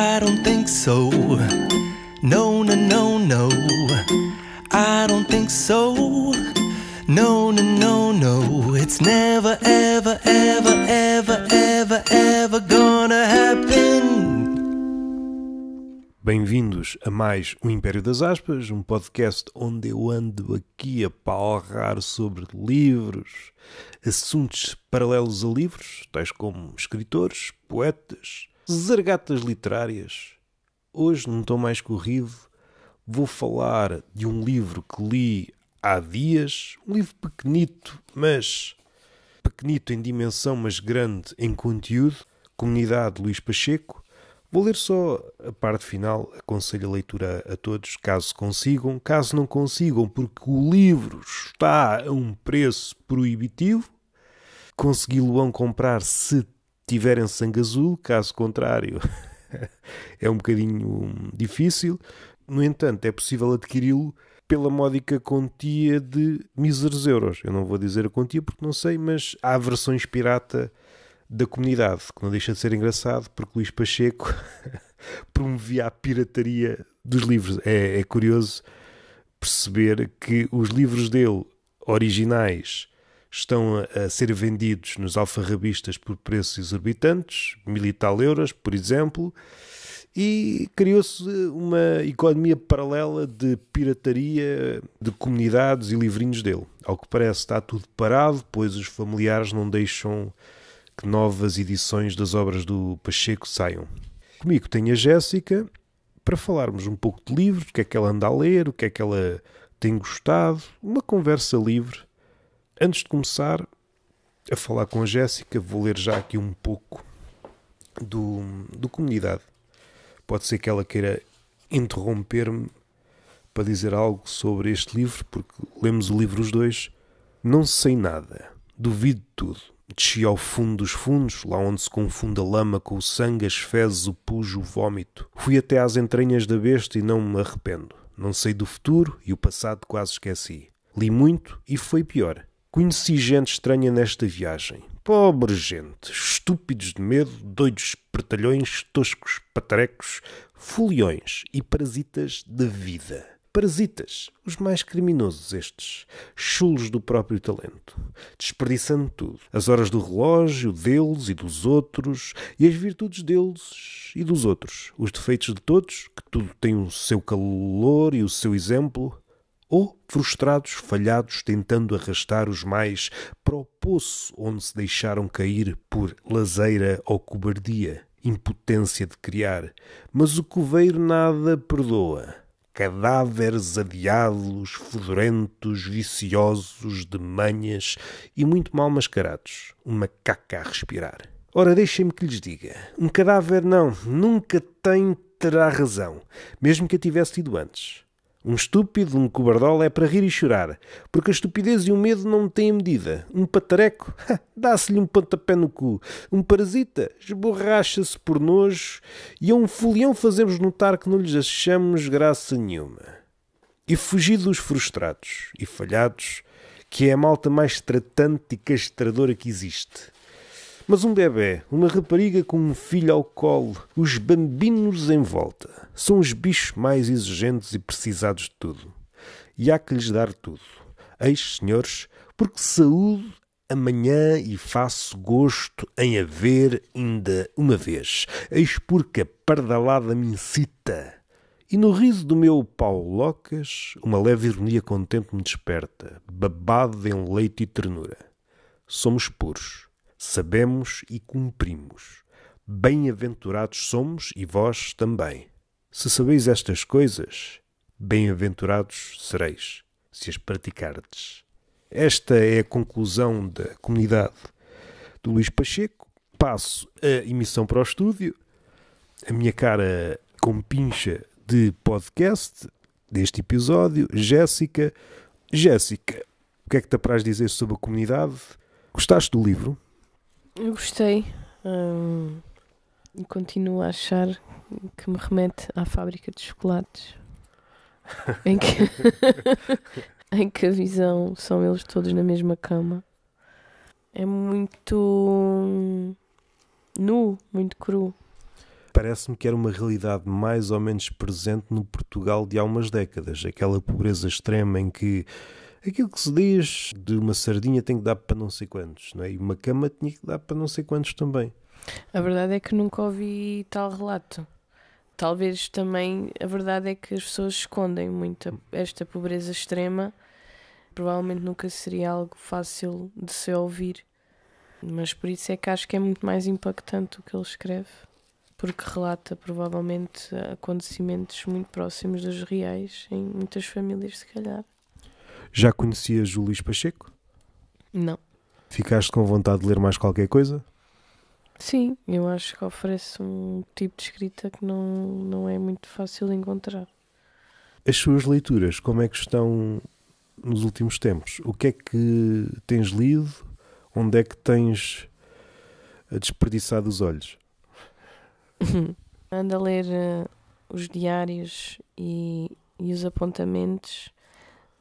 I don't think so. No, no, no, no. I don't think so. No, no, no, no. It's never, ever, ever, ever, ever, ever gonna happen. Bem-vindos a mais um Império das Aspas, um podcast onde eu ando aqui a palrar sobre livros, assuntos paralelos a livros, tais como escritores, poetas, zargatas literárias. Hoje, num tom mais corrido, vou falar de um livro que li há dias, um livro pequenito em dimensão, mas grande em conteúdo, Comunidade de Luís Pacheco. Vou ler só a parte final, aconselho a leitura a todos, caso consigam. Caso não consigam, porque o livro está a um preço proibitivo, consegui-lo comprar se tiverem sangue azul, caso contrário é um bocadinho difícil. No entanto, é possível adquiri-lo pela módica quantia de míseros euros. Eu não vou dizer a quantia porque não sei, mas há versões pirata da Comunidade, que não deixa de ser engraçado, porque Luís Pacheco promovia a pirataria dos livros. É curioso perceber que os livros dele, originais, estão a ser vendidos nos alfarrabistas por preços exorbitantes, 1000 e tal euros, por exemplo, e criou-se uma economia paralela de pirataria de comunidades e livrinhos dele. Ao que parece está tudo parado, pois os familiares não deixam que novas edições das obras do Pacheco saiam. Comigo tenho a Jéssica para falarmos um pouco de livros, o que é que ela anda a ler, o que é que ela tem gostado, uma conversa livre. Antes de começar a falar com a Jéssica, vou ler já aqui um pouco do Comunidade. Pode ser que ela queira interromper-me para dizer algo sobre este livro, porque lemos o livro os dois. Não sei nada, duvido de tudo. Desci ao fundo dos fundos, lá onde se confunde a lama com o sangue, as fezes, o pus, o vómito. Fui até às entranhas da besta e não me arrependo. Não sei do futuro e o passado quase esqueci. Li muito e foi pior. Conheci gente estranha nesta viagem. Pobre gente, estúpidos de medo, doidos espertalhões, toscos patarecos, foliões e parasitas da vida. Parasitas, os mais criminosos estes, chulos do próprio talento, desperdiçando tudo. As horas do relógio, deles e dos outros, e as virtudes deles e dos outros. Os defeitos de todos, que tudo tem o seu calor e o seu exemplo, ou frustrados, falhados, tentando arrastar os mais para o poço onde se deixaram cair por lazeira ou cobardia, impotência de criar. Mas o coveiro nada perdoa. Cadáveres adiados, fedorentos, viciosos, de manhas e muito mal mascarados. Uma caca a respirar. Ora, deixem-me que lhes diga. Um cadáver nunca terá razão, mesmo que a tivesse tido antes. Um estúpido, um cobardola é para rir e chorar, porque a estupidez e o medo não têm medida. Um patareco, dá-se-lhe um pontapé no cu. Um parasita, esborracha-se por nojo, e a um folião fazemos notar que não lhes achamos graça nenhuma. E fugir dos frustrados e falhados, que é a malta mais tratante e castradora que existe. Mas um bebé, uma rapariga com um filho ao colo, os bambinos em volta, são os bichos mais exigentes e precisados de tudo. E há que lhes dar tudo. Eis, senhores, porque saúde amanhã e faço gosto em haver ainda uma vez. Eis porque a pardalada me incita. E no riso do meu Paulo Locas, uma leve ironia contente me desperta, babado em leite e ternura. Somos puros. Sabemos e cumprimos. Bem-aventurados somos e vós também. Se sabeis estas coisas, bem-aventurados sereis, se as praticardes. Esta é a conclusão da Comunidade do Luís Pacheco. Passo a emissão para o estúdio. A minha cara com pincha de podcast deste episódio, Jéssica. Jéssica, o que é que te apraz dizer sobre a Comunidade? Gostaste do livro? Eu gostei e continuo a achar que me remete à fábrica de chocolates em que a visão são eles todos na mesma cama. É muito nu, muito cru. parece-me que era uma realidade mais ou menos presente no Portugal de há umas décadas. Aquela pobreza extrema em que aquilo que se diz de uma sardinha tem que dar para não sei quantos, não é? E uma cama tinha que dar para não sei quantos também. A verdade é que nunca ouvi tal relato. Talvez também a verdade é que as pessoas escondem muito esta pobreza extrema. Provavelmente nunca seria algo fácil de se ouvir. Mas por isso é que acho que é muito mais impactante o que ele escreve. Porque relata provavelmente acontecimentos muito próximos dos reais em muitas famílias, se calhar. Já conhecias o Luís Pacheco? Não. Ficaste com vontade de ler mais qualquer coisa? Sim, eu acho que oferece um tipo de escrita que não é muito fácil de encontrar. As suas leituras, como é que estão nos últimos tempos? O que é que tens lido? Onde é que tens desperdiçado os olhos? Ando a ler os diários e os apontamentos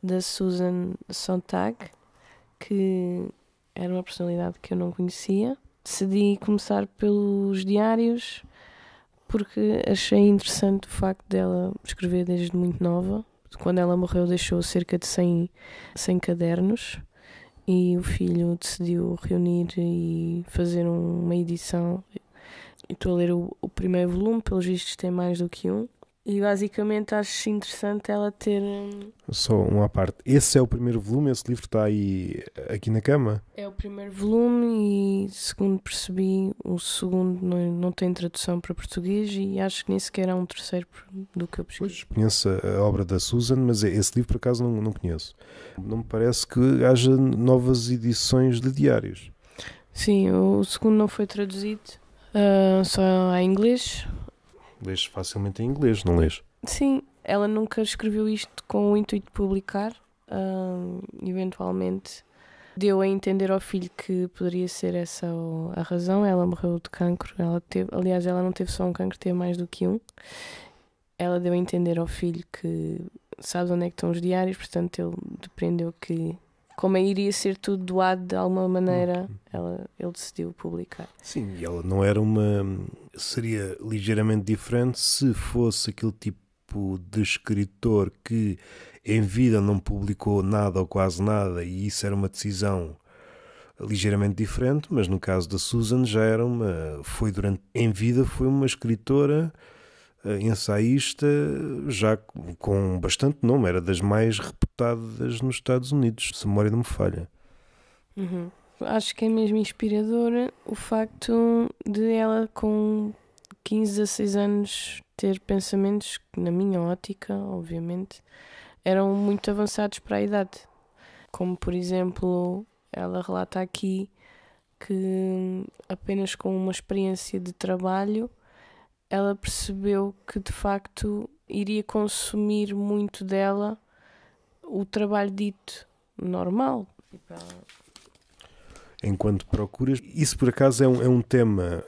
da Susan Sontag, que era uma personalidade que eu não conhecia. Decidi começar pelos diários porque achei interessante o facto dela escrever desde muito nova. Quando ela morreu deixou cerca de 100 cadernos e o filho decidiu reunir e fazer uma edição. Estou a ler o primeiro volume, pelos vistos tem mais do que um. E basicamente acho interessante ela ter... Só uma à parte. Esse é o primeiro volume? Esse livro está aí aqui na cama? É o primeiro volume e, segundo percebi, o segundo não tem tradução para português e acho que nem sequer há um terceiro do que eu pesquisei. Pois, conheço a obra da Susan, mas esse livro por acaso não conheço. Não me parece que haja novas edições de diários. Sim, o segundo não foi traduzido, só em inglês. Lês facilmente em inglês, não lês? Sim, ela nunca escreveu isto com o intuito de publicar. Eventualmente deu a entender ao filho que poderia ser essa a razão. Ela morreu de cancro. Aliás, ela não teve só um cancro, teve mais do que um. Ela deu a entender ao filho que sabe onde é que estão os diários, portanto ele depreendeu que, como iria ser tudo doado de alguma maneira, ele decidiu publicar. Sim, e ela não era seria ligeiramente diferente se fosse aquele tipo de escritor que em vida não publicou nada ou quase nada, e isso era uma decisão ligeiramente diferente, mas no caso da Susan já era em vida foi uma escritora ensaísta já com bastante nome, era das mais reputadas nos Estados Unidos, se a memória não me falha. Uhum. Acho que é mesmo inspirador o facto de ela com 15, 16 anos ter pensamentos que, na minha ótica, obviamente, eram muito avançados para a idade. Como, por exemplo, ela relata aqui que apenas com uma experiência de trabalho ela percebeu que, de facto, iria consumir muito dela o trabalho dito normal. Enquanto procuras, isso por acaso é um tema,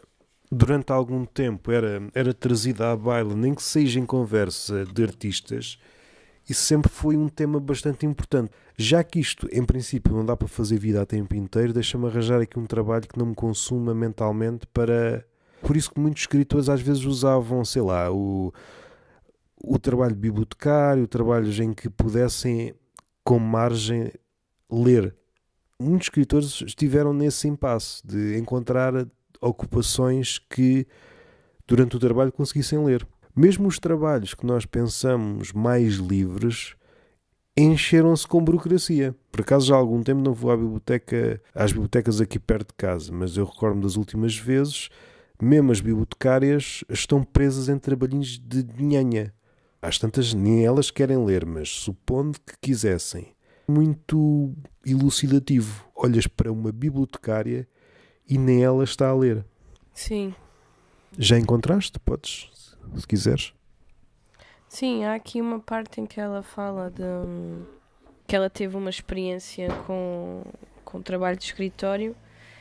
durante algum tempo era trazido à baila, nem que seja em conversa de artistas, e sempre foi um tema bastante importante. Já que isto, em princípio, não dá para fazer vida a tempo inteiro, deixa-me arranjar aqui um trabalho que não me consuma mentalmente para... Por isso que muitos escritores às vezes usavam, sei lá, o trabalho bibliotecário, trabalhos em que pudessem, com margem, ler. Muitos escritores estiveram nesse impasse de encontrar ocupações que durante o trabalho conseguissem ler. Mesmo os trabalhos que nós pensamos mais livres encheram-se com burocracia. Por acaso já há algum tempo não vou às bibliotecas aqui perto de casa, mas eu recordo-me das últimas vezes, mesmo as bibliotecárias estão presas em trabalhinhos de nhanha. Às tantas nem elas querem ler, mas supondo que quisessem. Muito elucidativo. Olhas para uma bibliotecária e nem ela está a ler. Sim. Já encontraste? Podes, se quiseres. Sim, há aqui uma parte em que ela fala que ela teve uma experiência com trabalho de escritório.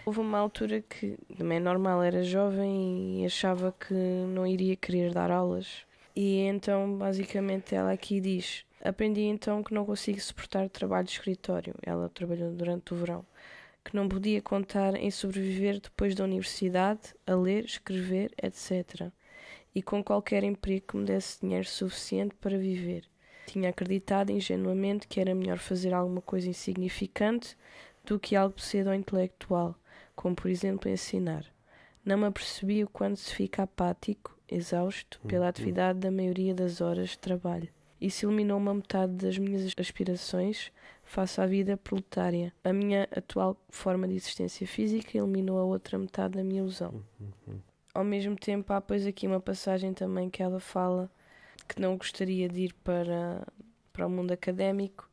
Houve uma altura que, também é normal, era jovem e achava que não iria querer dar aulas. E então, basicamente, ela aqui diz: aprendi então que não consigo suportar trabalho de escritório. Ela trabalhou durante o verão. Que não podia contar em sobreviver depois da universidade, a ler, escrever, etc. e com qualquer emprego que me desse dinheiro suficiente para viver. Tinha acreditado ingenuamente que era melhor fazer alguma coisa insignificante do que algo pseudo-intelectual, como por exemplo ensinar. Não me apercebi o quanto se fica apático, exausto, pela atividade da maioria das horas de trabalho. Isso eliminou uma metade das minhas aspirações face à vida proletária. A minha atual forma de existência física eliminou a outra metade da minha ilusão. Ao mesmo tempo, há pois aqui uma passagem também que ela fala que não gostaria de ir para o mundo académico,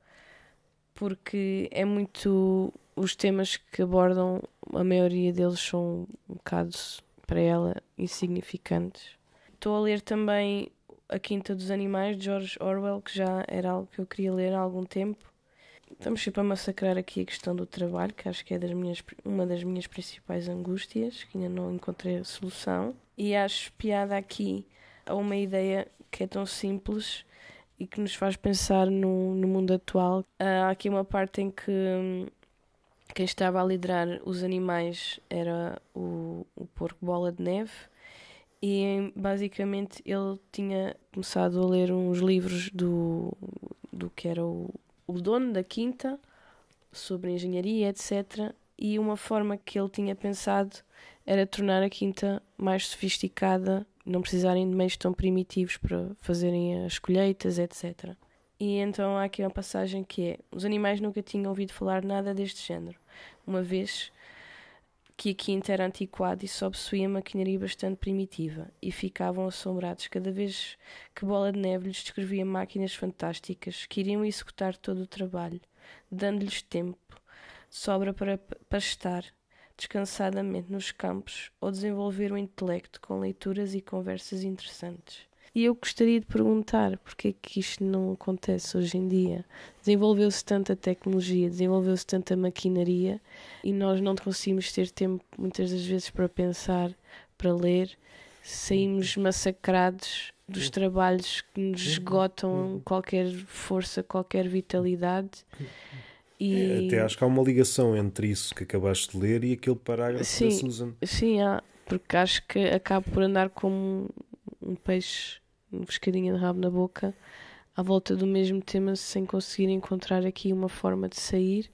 porque é muito... Os temas que abordam, a maioria deles são um bocado, para ela, insignificantes. Estou a ler também A Quinta dos Animais, de George Orwell, que já era algo que eu queria ler há algum tempo. Estamos sempre a massacrar aqui a questão do trabalho, que acho que é uma das minhas principais angústias, que ainda não encontrei a solução. E acho piada aqui a uma ideia que é tão simples e que nos faz pensar no mundo atual. Há aqui uma parte em que quem estava a liderar os animais era o porco Bola de Neve, e basicamente ele tinha começado a ler uns livros do que era o dono da quinta, sobre engenharia, etc. E uma forma que ele tinha pensado era tornar a quinta mais sofisticada, não precisarem de meios tão primitivos para fazerem as colheitas, etc. E então há aqui uma passagem que é: os animais nunca tinham ouvido falar nada deste género, uma vez que a quinta era antiquada e só possuía maquinaria bastante primitiva, e ficavam assombrados cada vez que Bola de Neve lhes descrevia máquinas fantásticas que iriam executar todo o trabalho, dando-lhes tempo de sobra para pastar descansadamente nos campos ou desenvolver o intelecto com leituras e conversas interessantes. E eu gostaria de perguntar porque é que isto não acontece hoje em dia. Desenvolveu-se tanta tecnologia, desenvolveu-se tanta maquinaria e nós não conseguimos ter tempo muitas das vezes para pensar, para ler. Saímos massacrados dos trabalhos que nos esgotam qualquer força, qualquer vitalidade. E... Até acho que há uma ligação entre isso que acabaste de ler e aquele parágrafo da Susan. Sim, há, porque acho que acabo por andar como um peixe, uma pescadinha de rabo na boca, à volta do mesmo tema, sem conseguir encontrar aqui uma forma de sair.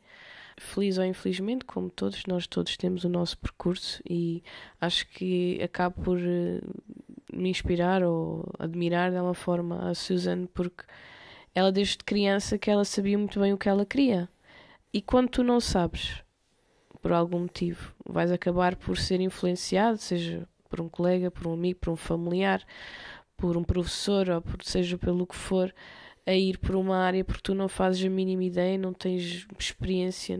Feliz ou infelizmente, como todos, nós todos temos o nosso percurso, e acho que acabo por me inspirar ou admirar de uma forma a Susan, porque ela desde criança que ela sabia muito bem o que ela queria. E quando tu não sabes, por algum motivo, vais acabar por ser influenciado, seja por um colega, por um amigo, por um familiar, por um professor, ou seja pelo que for, a ir por uma área porque tu não fazes a mínima ideia, não tens experiência,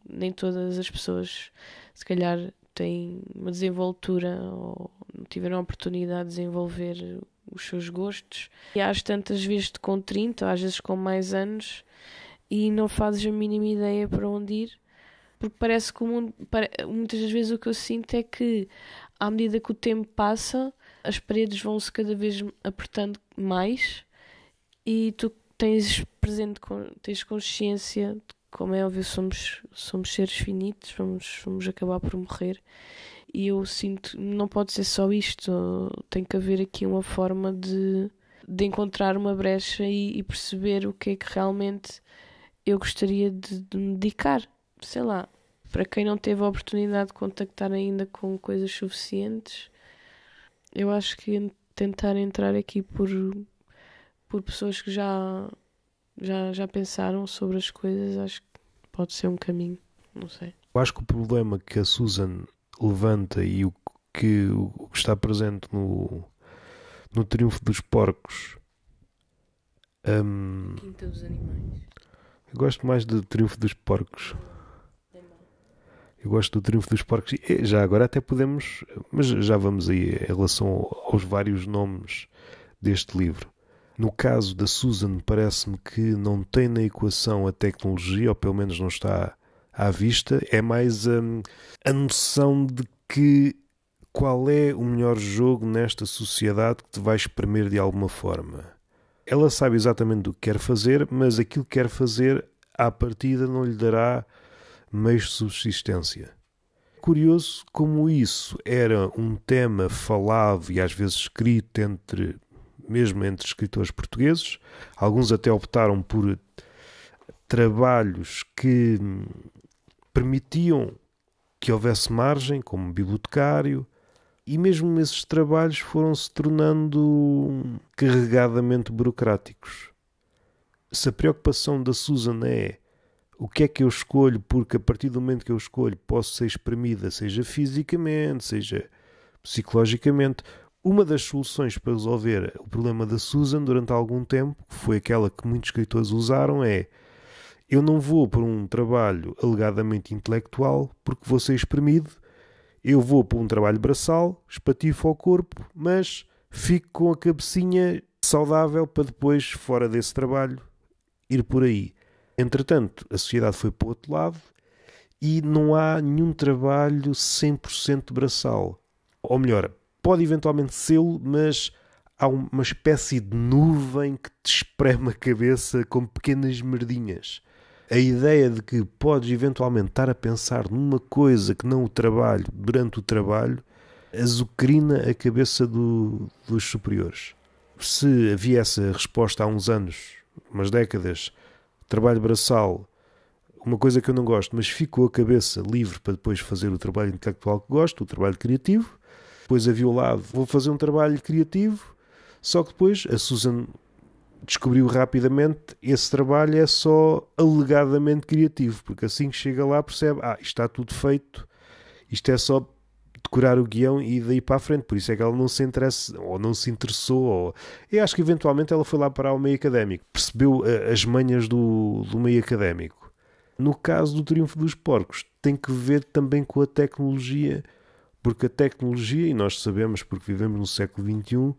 nem todas as pessoas se calhar têm uma desenvoltura ou não tiveram a oportunidade de desenvolver os seus gostos. E às tantas vezes com 30, ou às vezes com mais anos, e não fazes a mínima ideia para onde ir, porque parece que o mundo, muitas das vezes o que eu sinto é que à medida que o tempo passa, as paredes vão-se cada vez apertando mais e tu tens consciência de, como é óbvio, somos seres finitos, vamos acabar por morrer, e eu sinto, não pode ser só isto, tem que haver aqui uma forma de encontrar uma brecha e perceber o que é que realmente eu gostaria de me dedicar. Sei lá, para quem não teve a oportunidade de contactar ainda com coisas suficientes, eu acho que tentar entrar aqui por pessoas que já pensaram sobre as coisas, acho que pode ser um caminho, não sei. Eu acho que o problema que a Susan levanta e o que está presente no Triunfo dos Porcos... Quinta dos Animais. Eu gosto mais do Triunfo dos Porcos. Eu gosto do Triunfo dos Porcos. E já agora até podemos... Mas já vamos aí em relação aos vários nomes deste livro. No caso da Susan, parece-me que não tem na equação a tecnologia, ou pelo menos não está à vista. É mais a noção de que qual é o melhor jogo nesta sociedade que te vai espremer de alguma forma. Ela sabe exatamente o que quer fazer, mas aquilo que quer fazer, à partida, não lhe dará meios de subsistência. curioso como isso era um tema falado e às vezes escrito mesmo entre escritores portugueses. Alguns até optaram por trabalhos que permitiam que houvesse margem, como bibliotecário, e mesmo esses trabalhos foram se tornando carregadamente burocráticos. Se a preocupação da Susan é o que é que eu escolho, porque a partir do momento que eu escolho posso ser exprimida, seja fisicamente, seja psicologicamente. Uma das soluções para resolver o problema da Susan durante algum tempo, que foi aquela que muitos escritores usaram, é: eu não vou para um trabalho alegadamente intelectual porque vou ser exprimido, eu vou para um trabalho braçal, espatifo ao corpo, mas fico com a cabecinha saudável para depois, fora desse trabalho, ir por aí. Entretanto, a sociedade foi para o outro lado e não há nenhum trabalho 100% braçal. Ou melhor, pode eventualmente ser-lo, mas há uma espécie de nuvem que te espreme a cabeça com pequenas merdinhas. A ideia de que podes eventualmente estar a pensar numa coisa que não o trabalho durante o trabalho azucrina a cabeça dos superiores. Se havia essa resposta há uns anos, umas décadas, trabalho braçal, uma coisa que eu não gosto, mas fico a cabeça livre para depois fazer o trabalho intelectual que gosto, o trabalho criativo. Depois havia o lado, vou fazer um trabalho criativo, só que depois a Susan descobriu rapidamente esse trabalho é só alegadamente criativo, porque assim que chega lá percebe, isto está tudo feito, isto é só decorar o guião e daí para a frente. Por isso é que ela não se interessa, ou não se interessou, eu acho que eventualmente ela foi lá para o meio académico, percebeu as manhas do meio académico. No caso do Triunfo dos Porcos, tem que ver também com a tecnologia, porque a tecnologia, e nós sabemos porque vivemos no século XXI,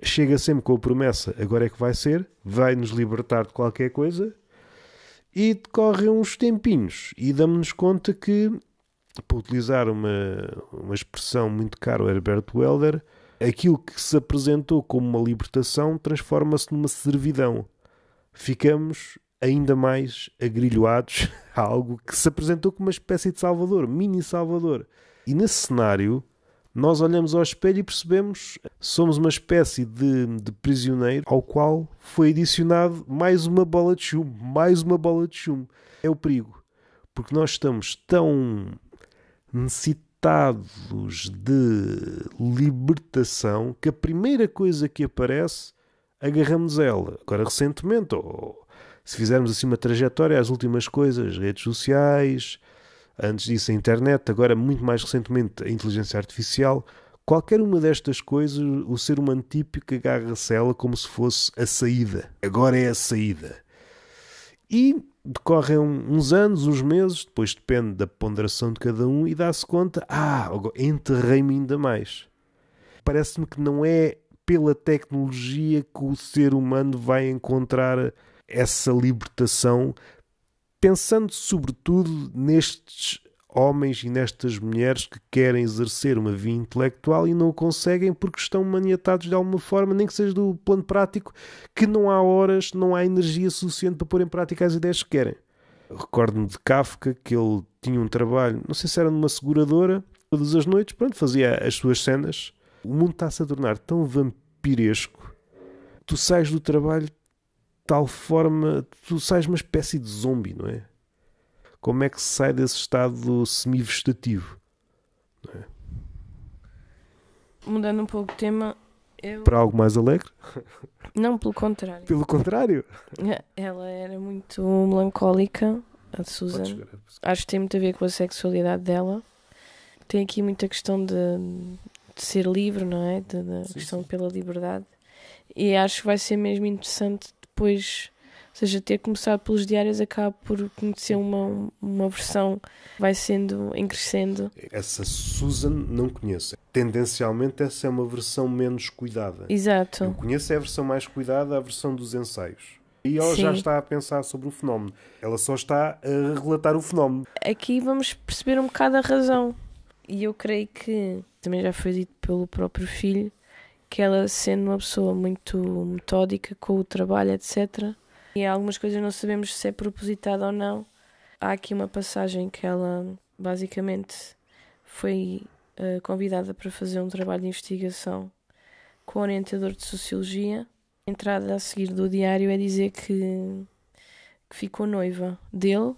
chega sempre com a promessa, agora é que vai ser, vai nos libertar de qualquer coisa, e decorrem uns tempinhos e damos-nos conta que, para utilizar uma expressão muito cara ao Herbert Welder, aquilo que se apresentou como uma libertação transforma-se numa servidão. Ficamos ainda mais agrilhoados a algo que se apresentou como uma espécie de Salvador, mini Salvador. E nesse cenário, nós olhamos ao espelho e percebemos que somos uma espécie de prisioneiro ao qual foi adicionado mais uma bola de chumbo, mais uma bola de chumbo. É o perigo, porque nós estamos tão necessitados de libertação que a primeira coisa que aparece, agarramos a ela. Agora, recentemente, ou se fizermos assim uma trajetória, as últimas coisas, redes sociais, antes disso a internet, agora muito mais recentemente a inteligência artificial, qualquer uma destas coisas, o ser humano típico agarra-se a ela como se fosse a saída. Agora é a saída. E decorrem uns anos, uns meses, depois depende da ponderação de cada um e dá-se conta, enterrei-me ainda mais. Parece-me que não é pela tecnologia que o ser humano vai encontrar essa libertação, pensando sobretudo nestes homens e nestas mulheres que querem exercer uma via intelectual e não o conseguem porque estão maniatados de alguma forma, nem que seja do plano prático, que não há horas, não há energia suficiente para pôr em prática as ideias que querem. Recordo-me de Kafka, que ele tinha um trabalho, não sei se era numa seguradora, todas as noites, fazia as suas cenas. O mundo está-se a tornar tão vampiresco, tu sais do trabalho de tal forma, tu sais uma espécie de zombie, não é? Como é que se sai desse estado semi-vegetativo? Não é? Mudando um pouco de tema, Para algo mais alegre? Não, pelo contrário. Pelo contrário? Ela era muito melancólica, a Susan. Acho que tem muito a ver com a sexualidade dela. Tem aqui muita questão de ser livre, não é? Da questão pela liberdade. E acho que vai ser mesmo interessante depois, ou seja, ter começado pelos diários acaba por conhecer uma versão, vai sendo em crescendo. Essa Susan não conheço. Tendencialmente essa é uma versão menos cuidada. Exato. Eu conheço a versão mais cuidada, a versão dos ensaios. E ela já está a pensar sobre o fenómeno. Ela só está a relatar o fenómeno. Aqui vamos perceber um bocado a razão. E eu creio que, também já foi dito pelo próprio filho, que ela, sendo uma pessoa muito metódica com o trabalho, etc., e há algumas coisas não sabemos se é propositada ou não. Há aqui uma passagem que ela basicamente foi convidada para fazer um trabalho de investigação com o orientador de Sociologia. A entrada a seguir do diário é dizer que ficou noiva dele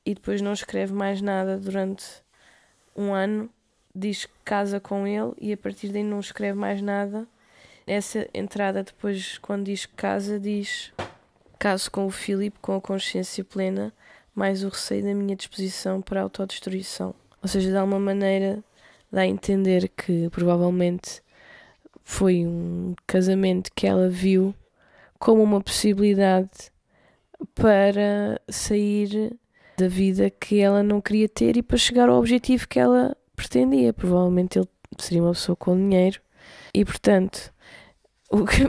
e depois não escreve mais nada durante um ano. Diz que casa com ele e a partir daí não escreve mais nada. Essa entrada depois, quando diz que casa, diz: caso com o Filipe com a consciência plena, mais o receio da minha disposição para a autodestruição. Ou seja, de alguma maneira dá a entender que provavelmente foi um casamento que ela viu como uma possibilidade para sair da vida que ela não queria ter e para chegar ao objetivo que ela pretendia. Provavelmente ele seria uma pessoa com dinheiro e, portanto, o que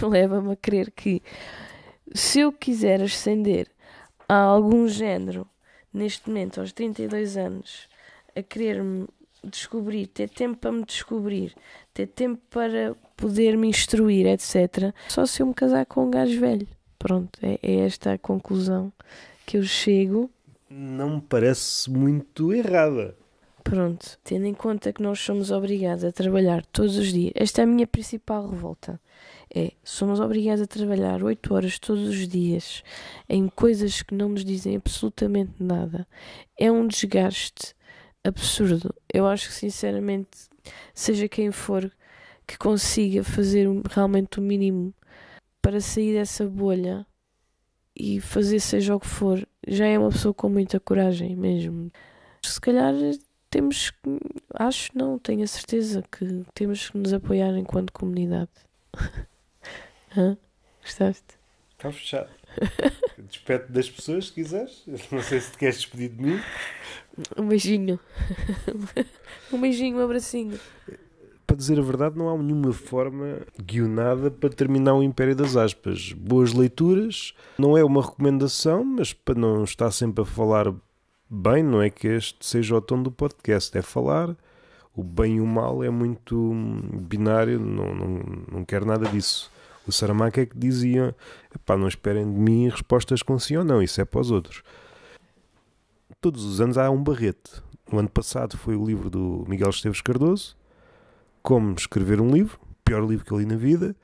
leva-me a crer que se eu quiser ascender a algum género neste momento, aos 32 anos, a querer-me descobrir, ter tempo para me descobrir, ter tempo para poder me instruir, etc., só se eu me casar com um gajo velho. Pronto, é esta a conclusão que eu chego. Não me parece muito errada. Pronto, tendo em conta que nós somos obrigados a trabalhar todos os dias, esta é a minha principal revolta. Somos obrigados a trabalhar 8 horas todos os dias em coisas que não nos dizem absolutamente nada. É um desgaste absurdo. Eu acho que, sinceramente, seja quem for que consiga fazer realmente o mínimo para sair dessa bolha e fazer seja o que for, já é uma pessoa com muita coragem mesmo. Se calhar temos que, tenho a certeza que temos que nos apoiar enquanto comunidade. Gostaste? Está fechado. Despede das pessoas, se quiseres. Não sei se te queres despedir de mim. Um beijinho. Um beijinho, um abracinho. Para dizer a verdade, não há nenhuma forma guionada para terminar o Império das Aspas. Boas leituras, não é uma recomendação, mas para não estar sempre a falar bem, não é que este seja o tom do podcast, é falar. O bem e o mal é muito binário, não quero nada disso. O Saramago é que dizia: não esperem de mim respostas com sim ou não, isso é para os outros. Todos os anos há um barrete. No ano passado foi o livro do Miguel Esteves Cardoso, Como Escrever um Livro, o pior livro que eu li na vida.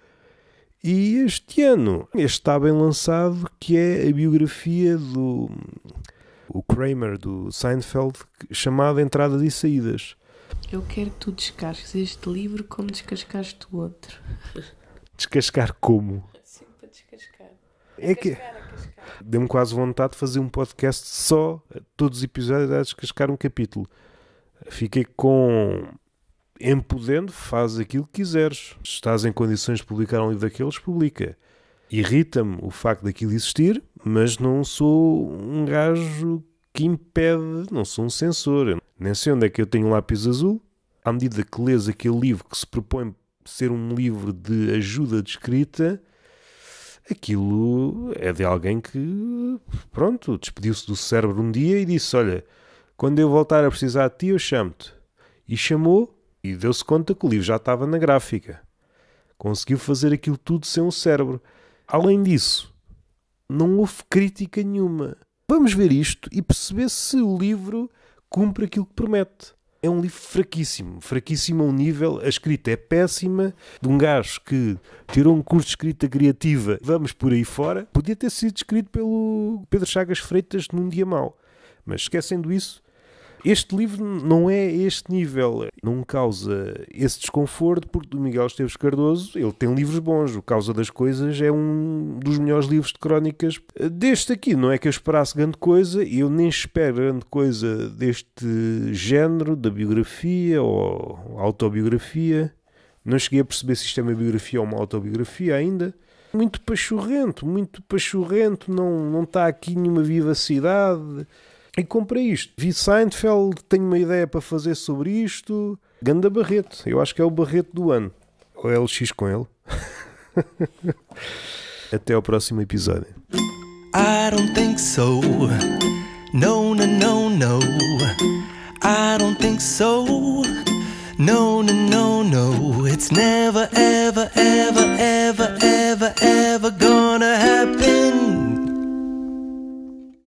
E este ano, está bem lançado, que é a biografia do Kramer, do Seinfeld, chamada Entradas e Saídas. Eu quero que tu descasques este livro como descascaste o outro. Descascar como? Sim, para descascar. É que deu-me quase vontade de fazer um podcast só, todos os episódios a descascar um capítulo. Fiquei com... Empodendo, faz aquilo que quiseres. Se estás em condições de publicar um livro daqueles, publica. Irrita-me o facto daquilo existir, mas não sou um gajo que impede, não sou um censor. Eu nem sei onde é que eu tenho um lápis azul. À medida que lês aquele livro que se propõe ser um livro de ajuda de escrita, aquilo é de alguém que, pronto, despediu-se do cérebro um dia e disse: olha, quando eu voltar a precisar de ti, eu chamo-te. E chamou e deu-se conta que o livro já estava na gráfica. Conseguiu fazer aquilo tudo sem um cérebro. Além disso, não houve crítica nenhuma. Vamos ver isto e perceber se o livro cumpre aquilo que promete. É um livro fraquíssimo. Fraquíssimo a um nível... A escrita é péssima. De um gajo que tirou um curso de escrita criativa. Vamos por aí fora. Podia ter sido escrito pelo Pedro Chagas Freitas num dia mau. Mas esquecendo isso, este livro não é este nível. Não causa esse desconforto, porque o Miguel Esteves Cardoso, ele tem livros bons. O Causa das Coisas é um dos melhores livros de crónicas deste aqui. Não é que eu esperasse grande coisa, e eu nem espero grande coisa deste género, da biografia ou autobiografia. Não cheguei a perceber se isto é uma biografia ou uma autobiografia ainda. Muito pachorrento, não está aqui nenhuma vivacidade. E comprei isto. Vi Seinfeld, tenho uma ideia para fazer sobre isto. Ganda Barreto. Eu acho que é o Barreto do ano. Ou é LX com ele. Até ao próximo episódio. I don't think so. No, no, no, no. I don't think so. No, no, no, no. It's never, ever, ever, ever, ever, ever